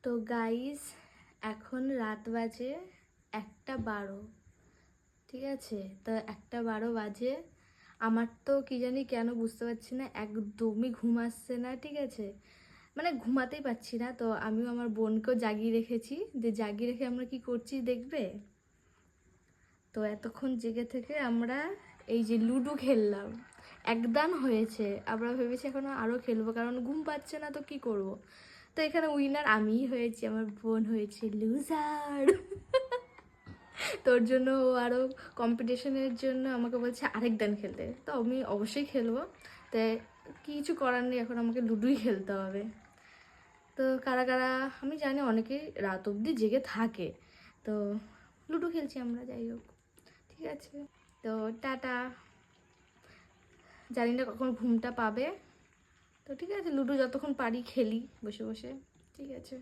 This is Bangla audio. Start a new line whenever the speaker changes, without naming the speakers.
তো গাইস, এখন রাত বাজে 1:12। ঠিক আছে, তো 1:12 বাজে। আমার তো কি জানি কেন বুঝতে পারছি না, একদমই ঘুম আসছে না। ঠিক আছে, মানে ঘুমাতেই পারছি না। তো আমিও আমার বোনকেও জাগিয়ে রেখেছি, যে জাগিয়ে রেখে আমরা কি করছি দেখবে। তো এতক্ষণ জেগে থেকে আমরা এই যে লুডো খেললাম, একদান হয়েছে। আমরা ভেবেছি এখন আরও খেলবো, কারণ ঘুম পাচ্ছে না তো কি করব। তো এখানে উইনার আমিই হয়েছি, আমার বোন হয়েছে লুজার। তোর জন্য ও আরও কম্পিটিশনের জন্য আমাকে বলছে আরেক দান খেলতে। তো আমি অবশ্যই খেলবো। তাই কিছু করার নেই, এখন আমাকে লুডোই খেলতে হবে। তো কারা কারা, আমি জানি অনেকেই রাত অবধি জেগে থাকে। তো লুডো খেলছি আমরা, যাই হোক। ঠিক আছে, তো টাটা। জানি না কখন ঘুমটা পাবে। তো ঠিক আছে, লুডো যতক্ষণ পারি খেলি বসে বসে। ঠিক আছে।